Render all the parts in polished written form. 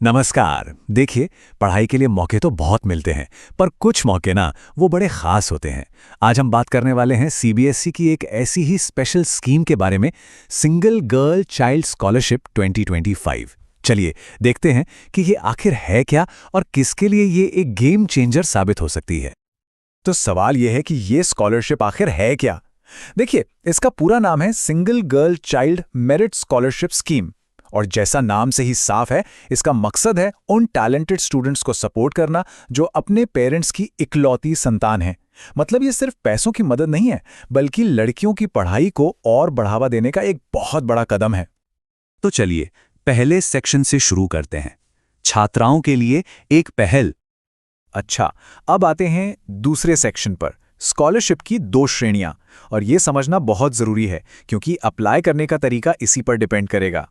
नमस्कार। देखिए, पढ़ाई के लिए मौके तो बहुत मिलते हैं, पर कुछ मौके ना वो बड़े खास होते हैं। आज हम बात करने वाले हैं सीबीएसई की एक ऐसी ही स्पेशल स्कीम के बारे में, सिंगल गर्ल चाइल्ड स्कॉलरशिप 2025। चलिए देखते हैं कि ये आखिर है क्या और किसके लिए ये एक गेम चेंजर साबित हो सकती है। तो सवाल यह है कि ये स्कॉलरशिप आखिर है क्या। देखिए, इसका पूरा नाम है single girl child merit scholarship scheme. और जैसा नाम से ही साफ है, इसका मकसद है उन टैलेंटेड स्टूडेंट्स को सपोर्ट करना जो अपने पेरेंट्स की इकलौती संतान हैं। मतलब ये सिर्फ पैसों की मदद नहीं है, बल्कि लड़कियों की पढ़ाई को और बढ़ावा देने का एक बहुत बड़ा कदम है। तो चलिए पहले सेक्शन से शुरू करते हैं, छात्राओं के लिए एक पहल। अच्छा, अब आते हैं दूसरे सेक्शन पर, स्कॉलरशिप की दो श्रेणियां। और ये समझना बहुत जरूरी है, क्योंकि अप्लाई करने का तरीका इसी पर डिपेंड करेगा।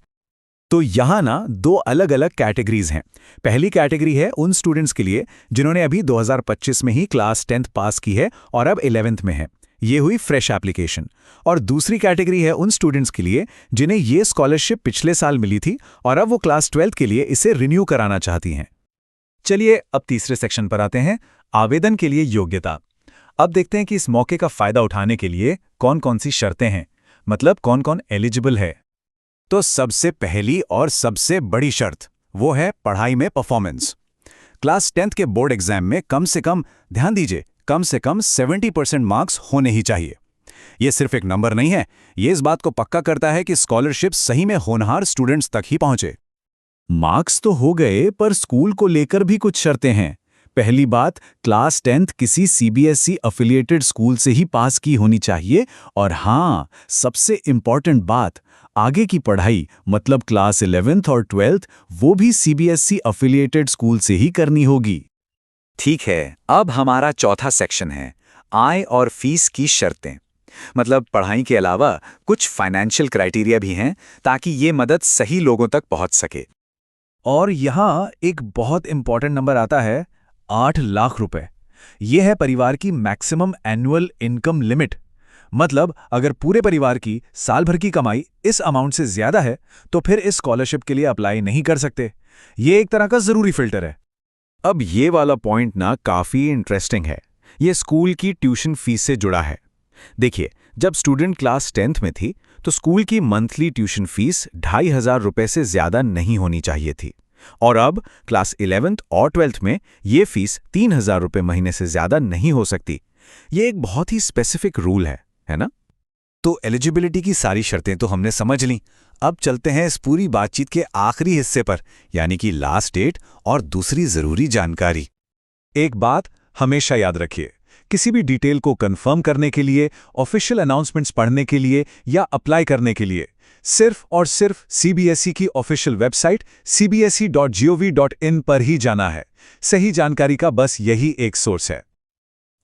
तो यहाँ ना दो अलग अलग कैटेगरीज हैं। पहली कैटेगरी है उन स्टूडेंट्स के लिए जिन्होंने अभी 2025 में ही क्लास 10th पास की है और अब 11th में है। ये हुई फ्रेश एप्लीकेशन। और दूसरी कैटेगरी है उन स्टूडेंट्स के लिए जिन्हें ये स्कॉलरशिप पिछले साल मिली थी और अब वो क्लास 12th के लिए इसे रिन्यू कराना चाहती हैं। चलिए अब तीसरे सेक्शन पर आते हैं, आवेदन के लिए योग्यता। अब देखते हैं कि इस मौके का फायदा उठाने के लिए कौन कौन सी शर्तें हैं, मतलब कौन कौन एलिजिबल है। तो सबसे पहली और सबसे बड़ी शर्त वो है पढ़ाई में परफॉर्मेंस। क्लास 10th के बोर्ड एग्जाम में कम से कम, ध्यान दीजिए, कम से कम 70% मार्क्स होने ही चाहिए। ये सिर्फ एक नंबर नहीं है, ये इस बात को पक्का करता है कि स्कॉलरशिप सही में होनहार स्टूडेंट्स तक ही पहुंचे। मार्क्स तो हो गए, पर स्कूल को लेकर भी कुछ शर्तें हैं। पहली बात, क्लास 10th किसी सीबीएसई अफिलिएटेड स्कूल से ही पास की होनी चाहिए। और हाँ, सबसे इंपॉर्टेंट बात, आगे की पढ़ाई मतलब क्लास 11th और 12th वो भी सीबीएसई अफिलिएटेड स्कूल से ही करनी होगी। ठीक है, अब हमारा चौथा सेक्शन है, आय और फीस की शर्तें। मतलब पढ़ाई के अलावा कुछ फाइनेंशियल क्राइटेरिया भी हैं ताकि ये मदद सही लोगों तक पहुंच सके। और यहाँ एक बहुत इंपॉर्टेंट नंबर आता है, 8 लाख रुपए। ये है परिवार की मैक्सिमम एनुअल इनकम लिमिट। मतलब अगर पूरे परिवार की साल भर की कमाई इस अमाउंट से ज्यादा है तो फिर इस स्कॉलरशिप के लिए अप्लाई नहीं कर सकते। ये एक तरह का जरूरी फिल्टर है। अब ये वाला पॉइंट ना काफी इंटरेस्टिंग है। ये स्कूल की ट्यूशन फीस से जुड़ा है। देखिए, जब स्टूडेंट क्लास 10th में थी तो स्कूल की मंथली ट्यूशन फीस 2,500 रुपए से ज्यादा नहीं होनी चाहिए थी। और अब क्लास 11th और 12th में ये फीस 3,000 रुपए महीने से ज्यादा नहीं हो सकती। ये एक बहुत ही स्पेसिफिक रूल है ना? तो एलिजिबिलिटी की सारी शर्तें तो हमने समझ लीं। अब चलते हैं इस पूरी बातचीत के आखिरी हिस्से पर, यानी कि लास्ट डेट और दूसरी जरूरी जानकारी। एक बात हमेशा याद रखिए, किसी भी डिटेल को कंफर्म करने के लिए, ऑफिशियल अनाउंसमेंट्स पढ़ने के लिए या अप्लाई करने के लिए सिर्फ और सिर्फ सीबीएसई की ऑफिशियल वेबसाइट cbse.gov.in पर ही जाना है। सही जानकारी का बस यही एक सोर्स है।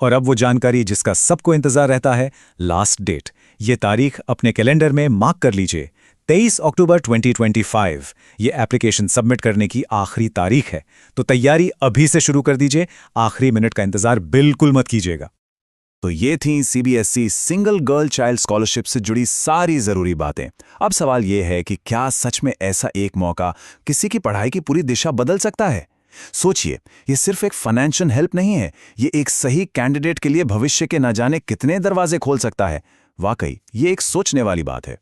और अब वो जानकारी जिसका सबको इंतजार रहता है, लास्ट डेट। ये तारीख अपने कैलेंडर में मार्क कर लीजिए, 23 अक्टूबर 2025। ये एप्लीकेशन सबमिट करने की आखिरी तारीख है। तो तैयारी अभी से शुरू कर दीजिए, आखिरी मिनट का इंतजार बिल्कुल मत कीजिएगा। तो ये थी CBSE single girl child scholarship से जुड़ी सारी जरूरी बातें। अब सवाल ये है कि क्या सच में ऐसा एक मौका किसी की पढ़ाई की पूरी दिशा बदल सकता है? सोचिए, ये सिर्फ एक फाइनेंशियल हेल्प नहीं है, ये एक सही कैंडिडेट के लिए भविष्य के न जाने कितने दरवाजे खोल सकता है। वाकई ये एक सोचने वाली बात है।